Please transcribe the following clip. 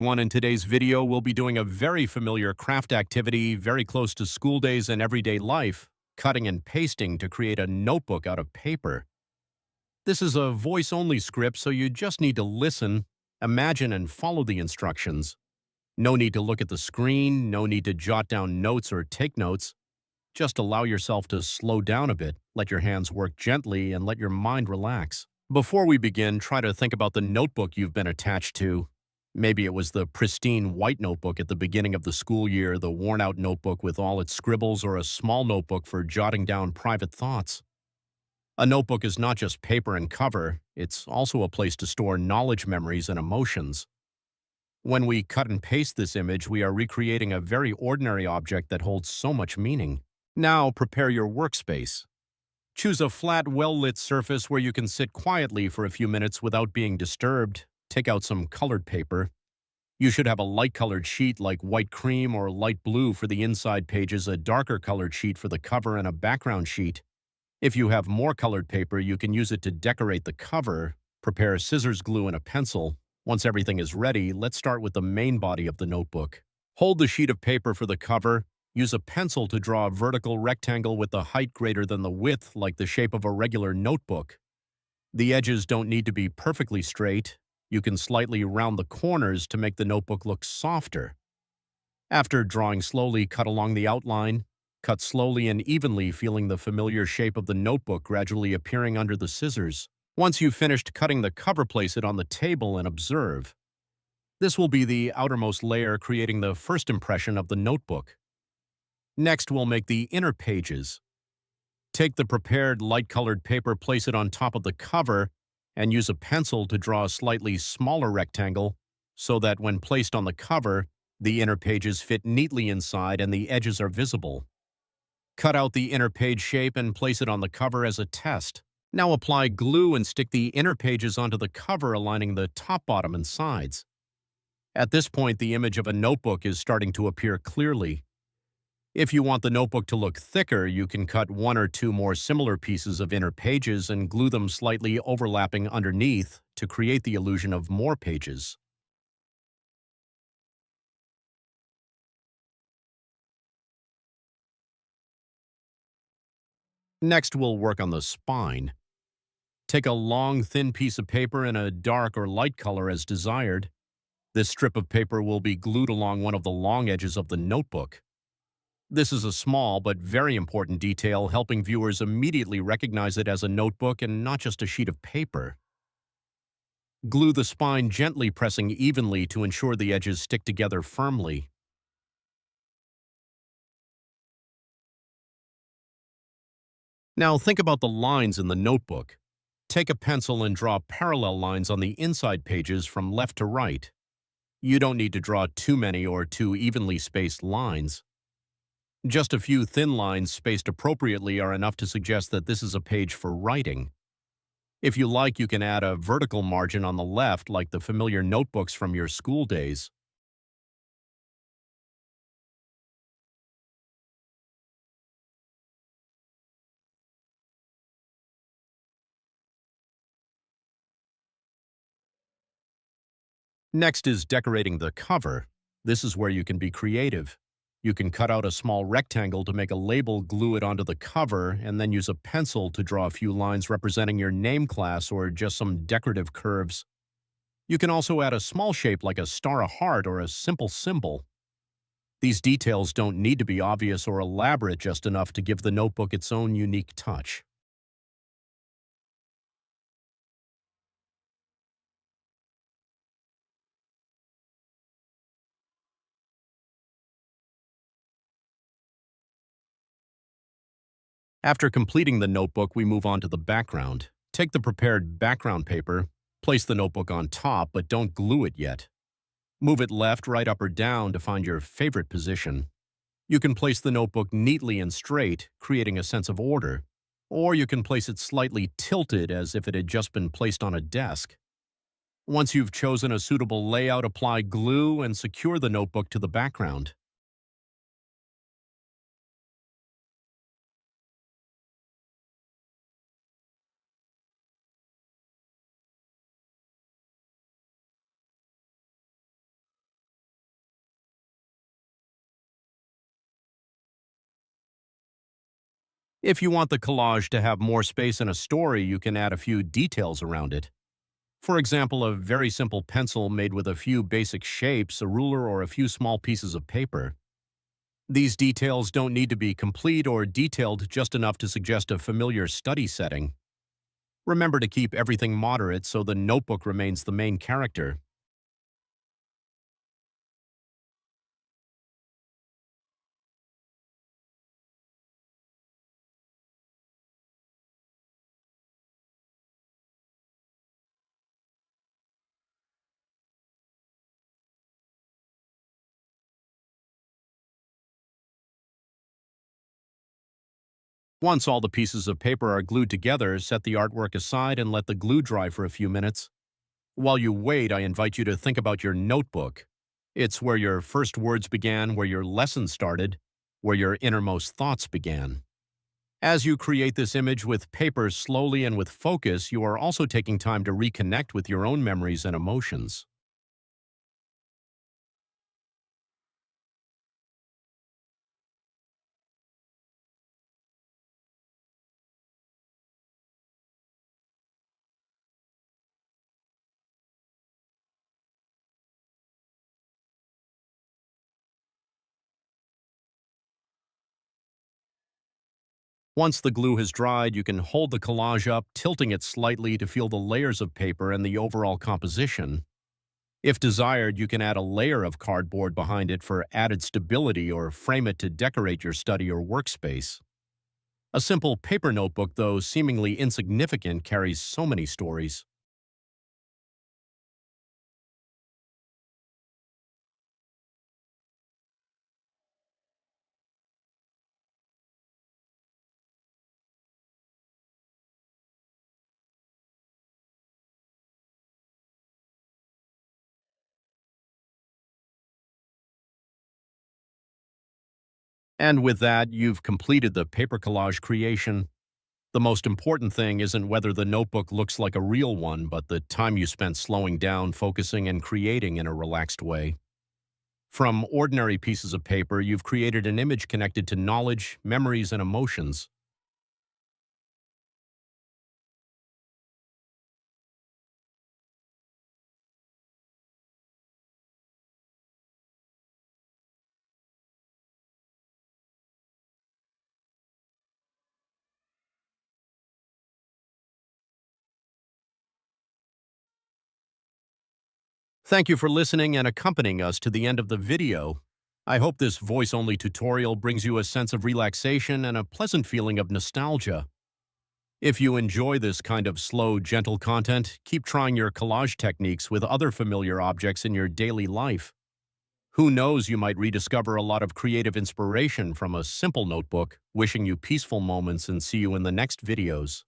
In today's video, we'll be doing a very familiar craft activity very close to school days and everyday life, cutting and pasting to create a notebook out of paper. This is a voice-only script, so you just need to listen, imagine, and follow the instructions. No need to look at the screen, no need to jot down notes or take notes. Just allow yourself to slow down a bit, let your hands work gently, and let your mind relax. Before we begin, try to think about the notebook you've been attached to. Maybe it was the pristine white notebook at the beginning of the school year, the worn-out notebook with all its scribbles, or a small notebook for jotting down private thoughts. A notebook is not just paper and cover, it's also a place to store knowledge, memories, and emotions. When we cut and paste this image, we are recreating a very ordinary object that holds so much meaning. Now, prepare your workspace. Choose a flat, well-lit surface where you can sit quietly for a few minutes without being disturbed. Take out some colored paper. You should have a light-colored sheet like white cream or light blue for the inside pages, a darker colored sheet for the cover, and a background sheet. If you have more colored paper, you can use it to decorate the cover. Prepare scissors, glue, and a pencil. Once everything is ready, let's start with the main body of the notebook. Hold the sheet of paper for the cover. Use a pencil to draw a vertical rectangle with the height greater than the width, like the shape of a regular notebook. The edges don't need to be perfectly straight. You can slightly round the corners to make the notebook look softer. After drawing slowly, cut along the outline. Cut slowly and evenly, feeling the familiar shape of the notebook gradually appearing under the scissors. Once you've finished cutting the cover, place it on the table and observe. This will be the outermost layer, creating the first impression of the notebook. Next, we'll make the inner pages. Take the prepared light-colored paper, place it on top of the cover, and use a pencil to draw a slightly smaller rectangle so that when placed on the cover, the inner pages fit neatly inside and the edges are visible. Cut out the inner page shape and place it on the cover as a test. Now apply glue and stick the inner pages onto the cover, aligning the top, bottom, and sides. At this point, the image of a notebook is starting to appear clearly. If you want the notebook to look thicker, you can cut one or two more similar pieces of inner pages and glue them slightly overlapping underneath to create the illusion of more pages. Next, we'll work on the spine. Take a long, thin piece of paper in a dark or light color as desired. This strip of paper will be glued along one of the long edges of the notebook. This is a small but very important detail, helping viewers immediately recognize it as a notebook and not just a sheet of paper. Glue the spine gently, pressing evenly to ensure the edges stick together firmly. Now think about the lines in the notebook. Take a pencil and draw parallel lines on the inside pages from left to right. You don't need to draw too many or too evenly spaced lines. Just a few thin lines spaced appropriately are enough to suggest that this is a page for writing. If you like, you can add a vertical margin on the left, like the familiar notebooks from your school days. Next is decorating the cover. This is where you can be creative. You can cut out a small rectangle to make a label, glue it onto the cover, and then use a pencil to draw a few lines representing your name, class, or just some decorative curves. You can also add a small shape like a star, a heart, or a simple symbol. These details don't need to be obvious or elaborate, just enough to give the notebook its own unique touch. After completing the notebook, we move on to the background. Take the prepared background paper, place the notebook on top, but don't glue it yet. Move it left, right, up, or down to find your favorite position. You can place the notebook neatly and straight, creating a sense of order, or you can place it slightly tilted as if it had just been placed on a desk. Once you've chosen a suitable layout, apply glue and secure the notebook to the background. If you want the collage to have more space in a story, you can add a few details around it. For example, a very simple pencil made with a few basic shapes, a ruler, or a few small pieces of paper. These details don't need to be complete or detailed, just enough to suggest a familiar study setting. Remember to keep everything moderate so the notebook remains the main character. Once all the pieces of paper are glued together, set the artwork aside and let the glue dry for a few minutes. While you wait, I invite you to think about your notebook. It's where your first words began, where your lesson started, where your innermost thoughts began. As you create this image with paper slowly and with focus, you are also taking time to reconnect with your own memories and emotions. Once the glue has dried, you can hold the collage up, tilting it slightly to feel the layers of paper and the overall composition. If desired, you can add a layer of cardboard behind it for added stability or frame it to decorate your study or workspace. A simple paper notebook, though seemingly insignificant, carries so many stories. And with that, you've completed the paper collage creation. The most important thing isn't whether the notebook looks like a real one, but the time you spent slowing down, focusing, and creating in a relaxed way. From ordinary pieces of paper, you've created an image connected to knowledge, memories, and emotions. Thank you for listening and accompanying us to the end of the video. I hope this voice-only tutorial brings you a sense of relaxation and a pleasant feeling of nostalgia. If you enjoy this kind of slow, gentle content, keep trying your collage techniques with other familiar objects in your daily life. Who knows, you might rediscover a lot of creative inspiration from a simple notebook. Wishing you peaceful moments and see you in the next videos.